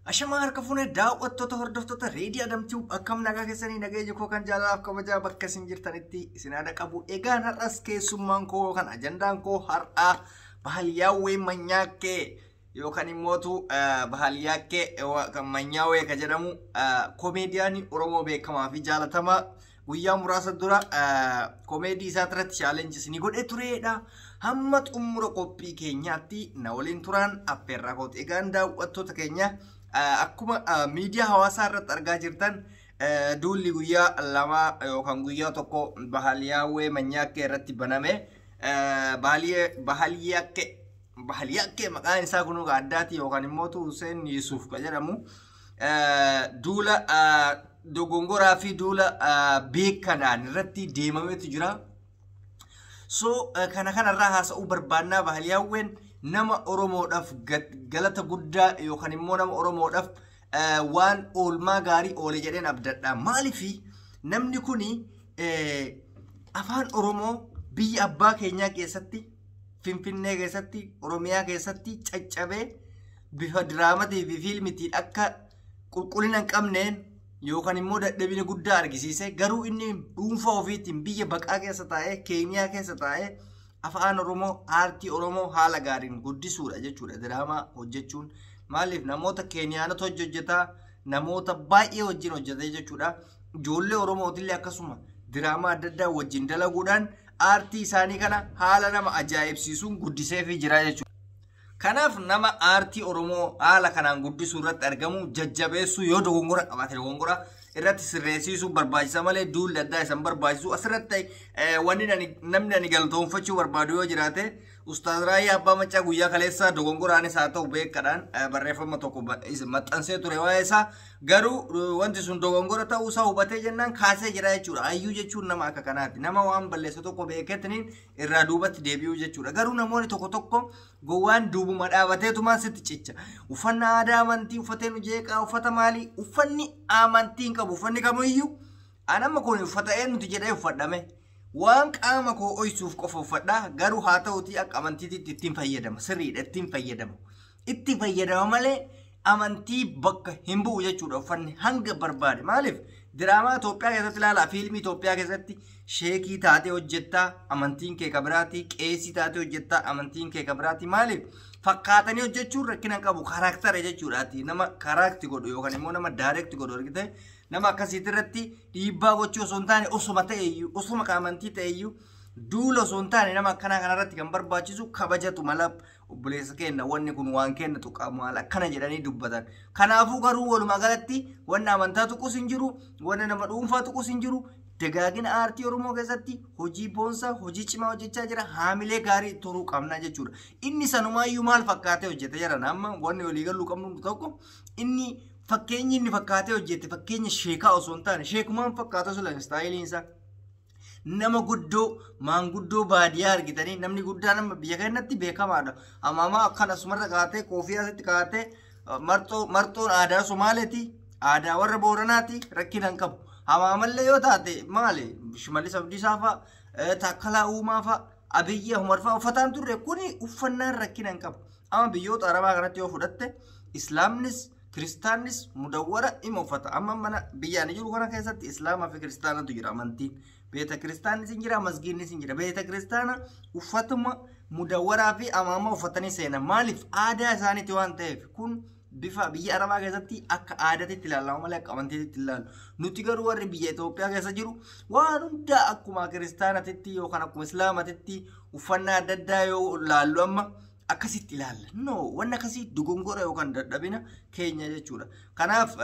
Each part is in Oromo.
Ashama harka fuunee daawwattoota hordoftoota reedii adamtuu akkam nagaa keessanii nageenya koo kan jaalalaaf kabajaa bakka isin jirtanitti isin haadha qabu. Egaan har'as keessummaan koo kan ajandaan koo har'aa bahaliyyaawwee manyaakkee yookaan immootu bahaliyyaakee kan manyaawwee ka jedhamu komeediyaanii Oromoo beekamaa fi jaalatamaa guyyaa muraasa dura komeedii isaa irratti chaalenjis ni godhee tureedha. Hamma xumura qophii keenyaatti na waliin turaan affeerraa kooti. Egaan daawwattoota keenya akkuma miidiyaa hawaasaa irratti argaa jirtan duulli guyyaa lama yookaan guyyaa tokko bahaliyyaawwee manyaakkee irratti baname. Bahaliyyaakee maqaan isaa kun addaati yookaan immootu Hussein Yusuf ka jedhamu duula dogongoraa fi duula beekadhaan irratti deemametu jira. So kanarraa haasa'uu barbaannaa. Bahaliyyaawween nama Oromoodhaaf galata guddaa yookaan immoo nama Oromoodhaaf waan oolmaa gaarii oole jedheen abdadha. Maaliif namni kuni afaan Oromoo biyya abbaa keenyaa keessatti Finfinnee keessatti Oromiyaa keessatti caccabee bifa diraamatii fi fiilmitiin akka qulqullina hin qabneen yookaan immoo dadhabina guddaa argisiise. Garuu inni dhuunfaa ofiitiin biyya baqaa keessa taa'ee Keeniyaa keessa taa'ee afaan Oromoo aartii Oromoo haala gaariin guddisuudha jechuudha. Diraamaa hojjechuun maaliif namoota Keeniyaanota hojjetaa namoota baay'ee wajjin hojjetee jechuudha. Ijoollee Oromootillee akkasuma diraamaa adda addaa wajjin dalaguudhaan aartii isaanii kana haala nama ajaa'ibsiisuun guddiseefii jira jechuudha. Kanaaf nama aartii Oromoo haala kanaan guddisuu irratti argamu jajjabeessuu yoo dogongora qabaate dogongora irratti sirreessisuu barbaachisa malee duulli addaa isan barbaachisu. Asirratti namni ani galatoonfachuu barbaadu yoo jiraate Ustaaz Raayyaa Abbaa Maccaa guyyaa kaleessaa dogongoraanis haa ta'u beekadhaan barreeffama tokko maxxansee ture waa'ee isaa. Garuu wanti sun dogongora ta'uu isaa hubatee jennaan kaasee jira jechuudha. Hayyuu jechuun nama akka kanaati. Nama waan balleessa tokko beeketiniin irraa duubatti deebi'uu jechuudha. Garuu namoonni tokko gowwaan duubuma dhaabateetumaan sitti cicha. Uffannaa aadaa amantii uffatee nu jeeqaa uffata maalii uffanni amantii hin qabu. Uffanni kamiyyuu anamma kun uffata eenyuti jedhee uffadhame. Waan qaama koo oysuuf qofa uffadhaa. Garuu haa ta'utii akka amantiitti ittiin fayyadama. Sirriidha ittiin fayyadama. Itti fayyadama malee amantii bakka hin bu'u jechuudha. Uffanni hanga barbaade. Maaliif diraamaa Itoophiyaa keessatti ilaalaa fiilmii Itoophiyaa keessatti sheekii taatee hojjettaa amantiin kee kabiraati. Qeesii taatee hojjettaa amantiin kee kabiraati. Maaliif fakkaatanii hojjechuun rakkina qabu. Karaaktara jechuudhaati. Nama karaakti godhu yookaan immoo nama daayirekti godhu argite nama akkasiitti irratti dhiibbaa gochuu osoo hin taane osuma ta'eeyyuu osuma amantii ta'eeyyuu duula osoo hin taane nama akkanaa kanarratti kan barbaachisu kabajatu mala obboleessa kenna wanni kun waan kenna tuqaamu haala akkana jedhanii dubbatan. Kanaafuu garuu walumaa galatti wanni amantaa tuqus hin jiru wanni nama dhuunfaa tuqus hin jiru. Dagaagina aartii Oromoo keessatti hojii boonsaa hojii cimaa hojjechaa jira. Haamilee gaarii turuu qabna jechuudha. Inni sanumaayyuu maal fakkaatee hojjete jedhan amma wanni walii galuu qabnu tokko inni fakkeenyi inni fakkaatee hojjete fakkeenya sheekaa osoo hin taane sheekumaan fakkaata sulan istaayiliin isaa. Nama guddoo maanguddoo baadiyyaa argitanii namni guddaa nama biyya keenyatti beekamaadha. Amaamaa akkanasumarra kaatee koofiyaasitti kaatee marxoon aadaa Somaaleeti aadaa warra Booranaati rakkina hin qabu. Amaamallee yoo taate maali Shimallis Abdiisaa fa'a Taakkalaa Uumaa fa'a Abiyyi Ahmad fa'a uffataan turre kuni uffannaan rakkina hin qabu. Amma biyyoota Arabaa kanatti yoo fudhatte Islaamnis Kiristaannis mudawwara ima uffata. Amma mana biyyaan jiru kana keessatti Islaamaa fi Kiristaanatu jira amantiin. Beeta Kiristaanis hin jira masgiinnis hin jira. Beeta Kiristaana uffatuma mudawwaraa fi amaama uffatanii seenan. Maaliif aadaa isaaniiti waan ta'eef kun bifa biyya Arabaa keessatti akka aadaatti ilaalamu malee akka amantiitti ilaalu. Nuti garuu warri biyya Itoophiyaa keessa jiru waan hundaa akkuma Kiristaanatitti yookaan akkuma Islaamatitti uffannaa adda addaa yoo ilaallu amma akkasitti ilaalla. No wanna akkasii dogongora yookaan dadhabina keenya jechuudha. Kanaaf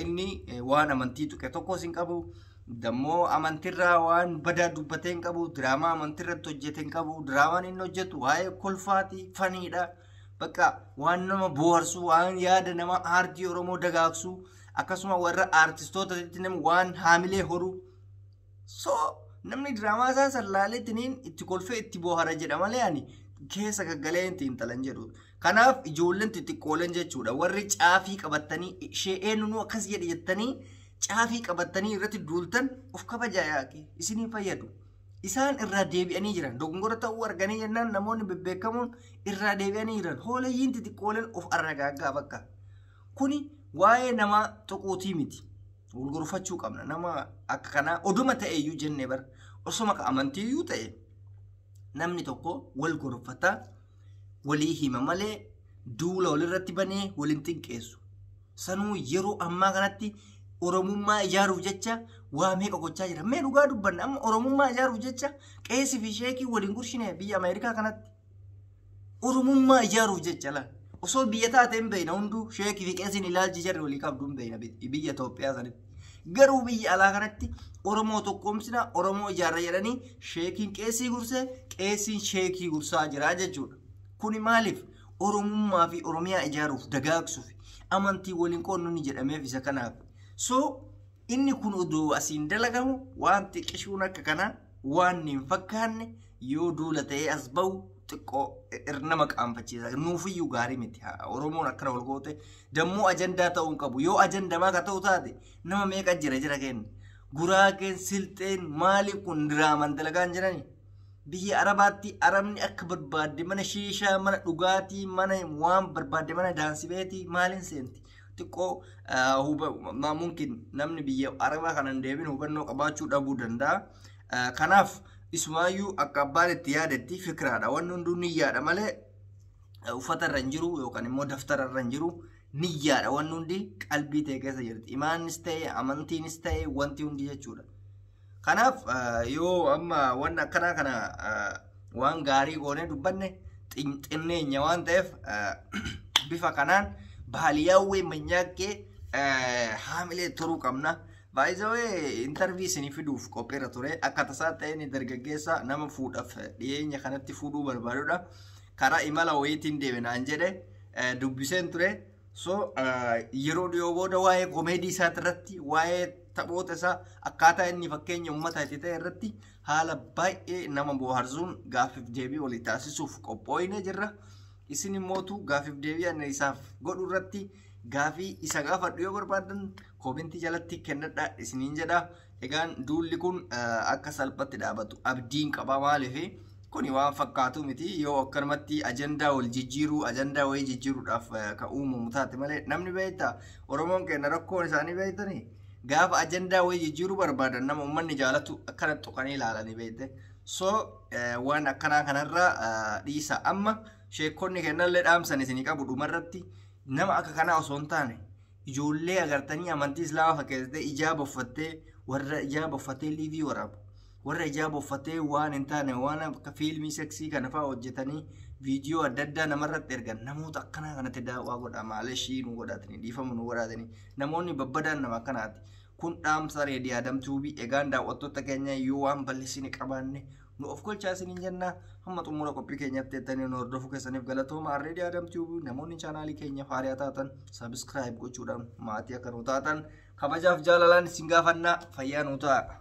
inni waan amantii tuqe tokkos hin qabu. Dammoo amantirraa waan badaa dubbatee hin qabu. Diraamaa amantirratti hojjete hin qabu. Diraamaan inni hojjetu waa'ee kolfaati faniidha. Bakka waan nama bohaarsu waan yaada nama aartii Oromoo dagaagsu akkasuma warra aartistootatti nama waan haamilee horu. So namni diraamaa isaa sallaaleetiin itti kolfee itti bohaara jedha malee ani keessa gaggalee ittiin talan jedhu. Kanaaf ijoolleen xixiqqooleen jechuudha. Warri caafii qabatanii ishee eenyuun akkas jedhe jettanii caafii qabatanii irratti duultan of kabajaa yaaqee isinii fayyadu. Isaan irraa deebi'anii jiran dogongora ta'uu arganii jennaan namoonni bebbeekamoon irraa deebi'anii jiran hoolayyiin xixiqqooleen of arragaaggaa bakka. Kuni waa'ee nama tuquutii miti. Wal gorfachuu qabna. Nama akka kanaa oduma ta'eeyyuu jennee bar osoma ka amantiiyyuu ta'e namni tokko wal gorfata walii hima malee duula walirratti banee waliin xinqeessu. Sanuu yeroo ammaa kanatti Oromummaa ijaaruuf jecha waa meeqa gochaa jira. Mee dhugaa dubbanna amma Oromummaa ijaaruuf jecha qeesii fi sheekii waliin gurshine biyya Ameerikaa kanatti. Oromummaa ijaaruuf jecha la. Osoo biyya taateen beeyna hunduu sheekii fi qeesiin ilaalchi jarri walii qabdu hin beeyna biyya Itoophiyaa sanitti. Garuu biyya alaa kanatti Oromoo tokkoomsina Oromoo ijaarra jedhanii sheekiin qeesii gursee qeesiin sheekii gursaa jira jechuudha. Kuni maaliif Oromummaa fi Oromiyaa ijaaruuf dagaagsuuf amantii waliin qoonnu ni jedhameef isa kanaaf. So inni kun oduu asiin dalagamu waan xiqqishuun akka kana waan hin fakkaanne yoo duula ta'ee as bahu xiqqoo nama qaanfachiisa. Nuufiyyuu gaarii miti. Oromoon akkana wal goote dammoo ajandaa ta'uu hin qabu. Yoo ajandamaa ka ta'u taate nama meeqa jira kenna. Guraageen silxeen maaliif kun diraaman dalagaan jirani? Biyya Arabaatti Arabni akka barbaadde mana shiishaa mana dhugaatii mana waan barbaadde mana daansibeetii maaliin seenti? Xiqqoo mungkin namni biyya Arabaa kanan deebiin hubannoo qabaachuu dhabuu danda'a. Kanaaf ismaayyuu akka abbaan itti yaadetti fikraadha. Wanni hunduu niyyaadha malee uffata irra hin jiru yookaan immoo daftara irra hin jiru niyyaadha. Wanni hundi qalbii ta'e keessa jirti. Imaannis ta'e amantiinis ta'e wanti hundi jechuudha. Kanaaf yoo amma waan akkanaa kana waan gaarii goonee dubbanne xinneenya waan ta'eef bifa kanaan baaliyaawwee manyaakkee haamilee turuu qabna. Baay'ee intervii isinii fiduuf qopheera ture. Akka tasaa ta'een dargaggeessa nama fuudhaaf dhiyeenya kanatti fuudhuu barbaadudha. Karaa imala wayiitiin deeme naan jedhe dubbiseen ture. So yeroo dhiyoo booda waa'ee komeedii isaati irratti waa'ee taphoota isaa akkaataa inni fakkeenya uummata itti ta'e irratti haala baay'ee nama bohaarsuun gaafiif deebii walii taasisuuf qophooyne jirra. Isin immootu gaafiif deebii ani isaaf godhu irratti gaafii isa gaafadhu yoo barbaadan komentii jalatti kennadhaa isiniin jedha. Egaan duulli kun akka salphatti dhaabatu abdiin qaba maaliif kuni waan fakkaatu miti yoo akkanumatti ajandaa wal jijjiiruu ajandaa wayii jijjiiruudhaaf ka uumamu taate malee namni beektaa Oromoon keenya rakkoon isaanii beektanii gaafa ajandaa wayii jijjiiruu barbaadan nama uummanni jaalatu akkana tuqanii ilaalanii beekte. So waan akkanaa kanarraa dhiisa amma sheekonni kennallee dhaamsan isinii qabu dhumarratti nama akka kanaa osoo hin taane ijoollee agartanii amantii islaamaa fakkeessitee ijaaba uffattee warra ijaaba uffattee liivii waraabu warra ijaaba uffattee waan hin taane waan akka fiilmii seksii kana fa'aa hojjetanii viidiyoo adda addaa namarratti ergan namoota akkanaa kanatti daawwaa godha maaleshii nu godhatanii dhiifamu nu godhatanii namoonni babbadaan nama akkanaati. Kun dhaamsa reedii adamtuubii egaan daawwattoota keenya yoo waan bal'isini qabaanne nu of golchaa isiniin jenna. Hamma xumura qophii keenyatti ettanii nu hordofuu keessaniif galatooma. Reedii adamtuubii namoonni chaanaalii keenya faariyaa taatan sabiskiraayib gochuudhaan maatii akka nu taatan kabajaaf jaalalaan isin gaafannaa fayyaa nu ta'a.